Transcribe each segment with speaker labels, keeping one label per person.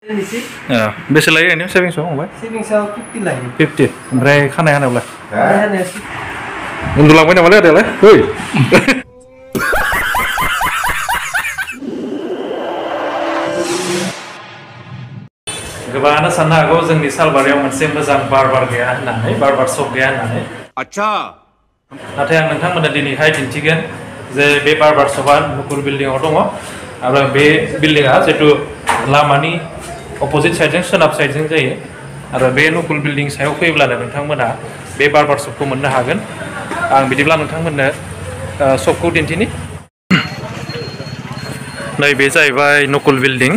Speaker 1: बेसे लायो ओरैनो सेभिंसआव फंबाय?
Speaker 2: सेभिंसआव 50 लायो।
Speaker 1: 50 ओमफ्राय खानाय हानायावलाय?
Speaker 2: खानाय हानाया
Speaker 1: उन्दुलांबाय नामालै आदायालाय? ओइ गोबाङानो साननो हागौ जोंनि सालबारियाव मोनसे मोजां बारबार गैया होननानै, बारबार शप गैया होननानै। आच्छा। नाथाय आं नोंथांमोननो दिनैहाय दिन्थिगोन जे बे बारबार शपआ नुकुल बिल्डिंआव दङ आरो बे बिल्डिंआ जितु लामानि अपोजिट साइडजों सोनाब साइडजों जायो आरो बे नुकुल बिल्डिं सायाव फैब्लानो नोंथांमोना बे बारबार शपखौ मोननो हागोन। आं बिदिब्ला नोंथांमोननो शपखौ दिन्थिनि। नैबे जाहैबाय नुकुल बिल्डिं।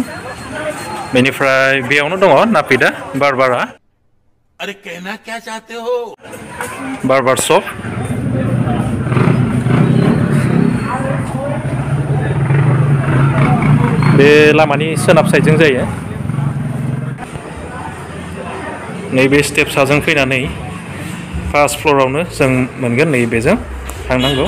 Speaker 1: बेनिफ्राय बेयावनो दङ नापिदा बारबारा। अरे कहना क्या चाहते हो? बारबार शप। बे लामानि सोनाब साइडजों जायो। नैबे स्टेप्सजों फैनानै फार्स्ट फ्ल'रावनो जों मोनगोन नैबेजों थांनांगौ।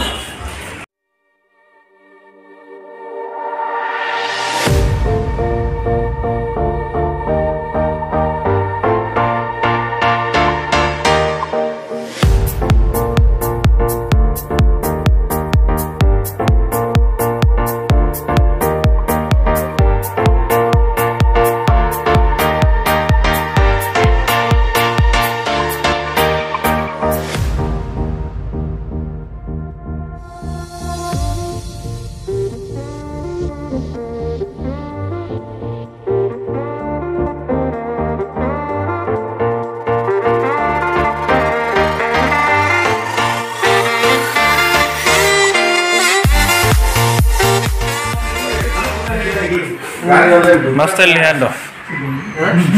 Speaker 1: मा स्टाइलनि हान दं?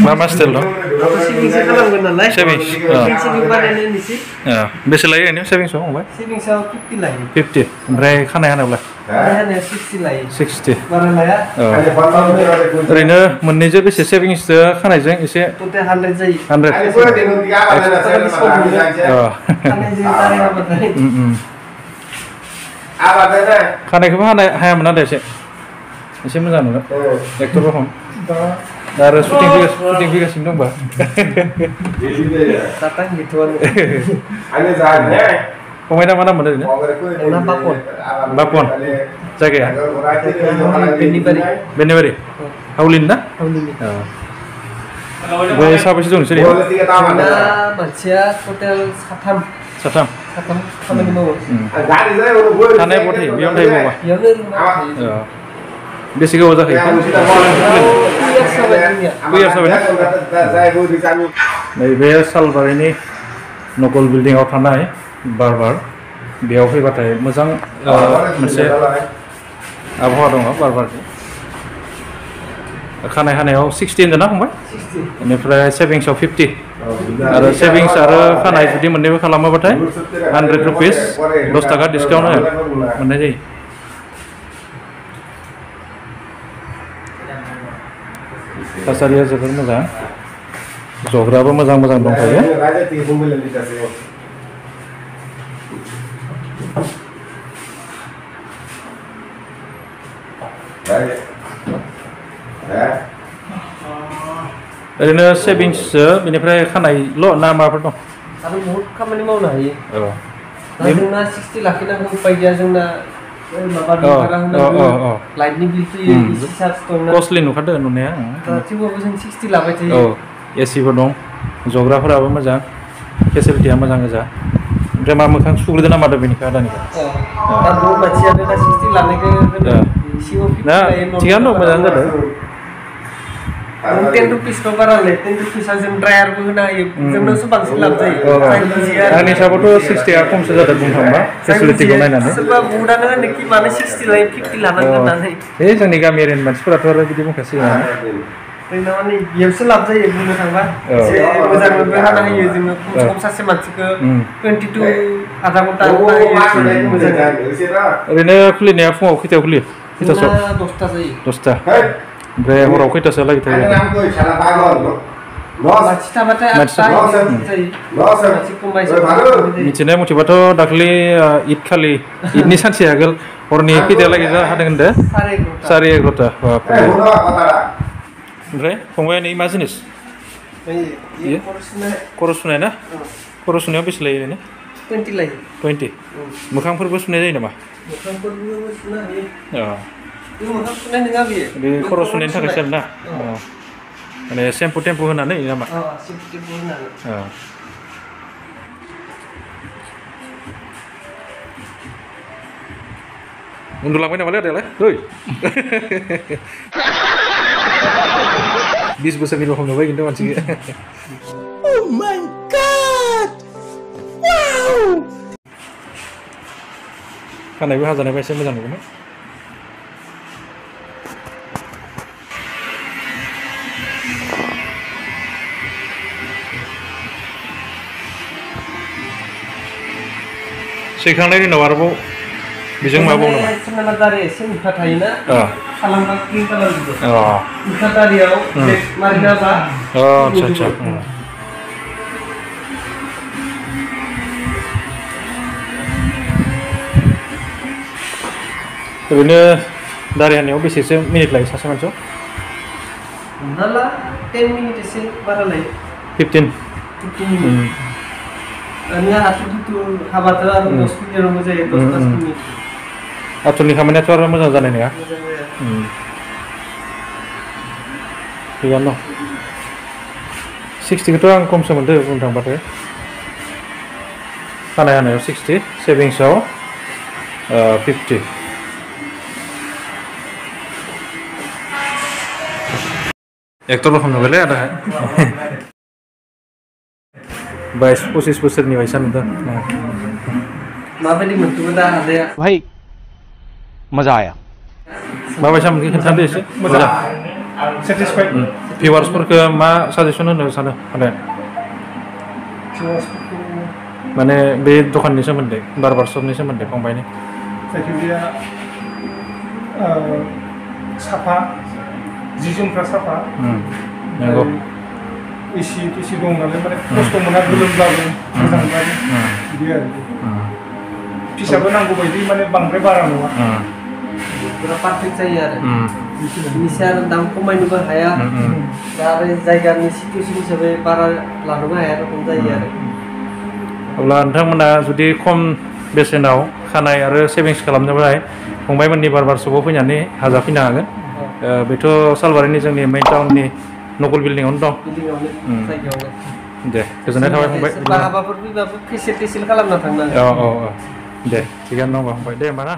Speaker 1: मा स्टाइल दं? सेभिंस बेसे लायो ओरैनो सेभिंसआव फंबाय?
Speaker 2: सेभिंसआव 50 लायो।
Speaker 1: 50 ओमफ्राय खानाय हानायावलाय?
Speaker 2: खानाय हानाया 60 लायो।
Speaker 1: 60
Speaker 2: बारा लाया।
Speaker 1: ओरैनो मोननैजों बेसे सेभिंसजों खानायजों एसे?
Speaker 2: टटेल 100 जायो।
Speaker 1: 100 खानायखौबो हायामोन आदा एसे मोजां नुनो एक्टर रखम आरो शुटिं फैगासिनो दंबा फंबाय ना मा नाम मोनो ओरैनो? बापन जायगाया बेनिबारि हावलिन ना? बे साबैसे दं नोंसोर?
Speaker 2: मानसिया टटेल साथाम खामानि मावो।
Speaker 1: थानाय बथाय बेयावनो थायो बाबा? बेसे गोबाव जाखो? नैबे सालबारिनि नुकुल बिल्डिंआव थानाय बारबार बेयाव फैबाथाय मोजां मोनसे आबहावा दङ बारबारनि। खानाय हानायाव 60 होनदों ना फंबाय? बेनिफ्राय सेभिंसआव 50 आरो सेभिंस आरो खानाय जुदि मोननैबो खालामोबाथाय 100 रुपिस 10 थाखा डिसकाउन्ट मोननाय जायो। थासारिया जोबोर मोजां, जग्राबो मोजां दंखायो। ओरैनो सेभिंस बेनिफ्राय खानायल' ना माबाफोर दं?
Speaker 2: आरो बहुत खामानि मावनो हायो। जोंना 60 लाखिनांगौ उपाय गैया। जोंना माबा भारा होनांगौ, लाइटनि बिल फैयो, एसि चार्ज दं।
Speaker 1: कस्टलि नुखादों नुनाया।
Speaker 2: थेवबाबो जों 60 लाबाय थायो।
Speaker 1: एसिबो दं, जग्राफोराबो मोजां, फेसिलिटिया मोजां गोजा। ओमफ्राय मा मोखां सुग्रोदो ना मादो बेनिखौ आदानिखौ?
Speaker 2: दा बहुत मानसियानो दा 60 लानायखौ
Speaker 1: थिगानो दं, मोजां जादों।
Speaker 2: 10 रुपिसखौ बारा ले, 10 रुपिसआ जों ड्रायारबो होनो हायो। जोंनोसो बांसिन लाब जायो।
Speaker 1: आंनि हिसाबावथ' 60आ खमसो जादों बुंनो थाङोबा फेसिलिटिखौ नायनानै।
Speaker 2: सोरबा बुहुदानो होनो कि मानो 60 लायो 50 लानांगोन होननानै।
Speaker 1: जोंनि गामि एरियानि मानसिफोराथ' आरो बिदि बुंखासिगोन।
Speaker 2: जोंना माने बेयावसो लाब जायो बुंनो थाङोबा। एसे मोजांबो हाना होयो जोङो। खम सासे मानसिखौ 22 आधा घन्टा
Speaker 1: ओरैनो खुलिनाया फुङाव खैथायाव खुलियो?
Speaker 2: 10ता जायो।
Speaker 1: 10ता ओमफ्राय हराव खैथासो लागि थायो? मिथिनाय मथेबाथ' दाखालि ईद खालि ईदनि सानसे आगोल हरनि खैथायालागै हादों होनदों? 11:30। ओमफ्राय फंबाया नै मा जिनिस
Speaker 2: Iya,
Speaker 1: खर' सुनाय ना खर' सुनायाव बेसे लायो ओरैनो
Speaker 2: 20 लायो
Speaker 1: 20 मोखांफोरबो सुनाय जायो नामा
Speaker 2: मोखांफोरबो सुनो हायो
Speaker 1: अ
Speaker 2: बे मोखां सुनाय नङा बेयो
Speaker 1: बे खर' सुनायनि थाखायसो आरोना माने सेम्पु टेम्पु होनानै नामा
Speaker 2: सेम्पु टेम्पु होनानै
Speaker 1: उन्दुलांबाय नामालै आदायालाय ओइ 20 बोसोरनि रखम नुबाय खिन्थु मानसिखौ
Speaker 3: Oh my god! Wow!
Speaker 1: खानायबो हाजानायबा एसे मोजां नुगौमोन सैखांनायनि उनाव आरोबाव बेजों मा बावनो
Speaker 2: नामा दारि एसे उल्था थायोना खालामबा क्लिन खालामजोबो उल्था दारियाव मारिना बा
Speaker 1: आच्छा आच्छा ओरैनो दारि हानायाव बेसेसो मिनिट लायो सासे मानसियाव
Speaker 2: हमना ला 10 मिनिट एसे बारा लायो
Speaker 1: 15
Speaker 2: मिनिट ओरैनो हाथुथु हाबाथ' आरो 10 मिनिटावनो जायो 10-15 मिनिट
Speaker 1: आथुरनि खामानियाथ' आरो मोजां जानाय नङा थिगानो दं 60खौथ' आं खमसो मोनदों बुंनो थांबाथाय खानाय हानायाव 60 सेभिंसआव 50 एक्टर रखम नुबायलै आदाहाय 22-25 बोसोरनि बायसा नुदों
Speaker 2: माबायदि मोनखोबो दा आदाया
Speaker 3: भाई मजा आया
Speaker 1: माबायसा मोनखो खोन्थादो एसे मोजां
Speaker 4: सेटिसफाइड
Speaker 1: भिउवार्सफोरखौ मा साजेसन होनो सानो आदाया माने बे दखाननि सोमोन्दै बार्बार शपनि सोमोन्दै फंबायनि
Speaker 4: जायखिजाया साफा जि जोमफ्रा साफा
Speaker 1: नंगौ
Speaker 4: एसि टेसि दं नालाय माने खस्थ' मोना गोलोमब्लाबो मोजांब्लाबो बिदि आरो फिसाबो नांगौ बायदि माने बांद्राय बारा नङा
Speaker 2: पुरा पारफेक्ट जायो आरो बिनिसाय आरो दाम खमायनोबो हाया दा आरो जायगानि सिटुएसन हिसाबै बारा लानोबो हाया रखम जायो आरो
Speaker 1: अब्ला नोंथांमोना जुदि खम बेसेनाव खानाय आरो सेभिंस खालामनोब्ला फंबायमोननि बार्बार शपआव फैनानै हाजाफैनो हागोन बेथ' सालबारिनि जोंनि मेइन टाउननि नकल बिल्डिंआवनो दं
Speaker 2: जायगायावनो
Speaker 1: दे गोजोननाय थाबाय फंबाय
Speaker 2: हाबाफोर फैबाबो फेसियेल खालामना थांनांगोन
Speaker 1: औ दे थिगानो दं फंबाय दे होमबा ना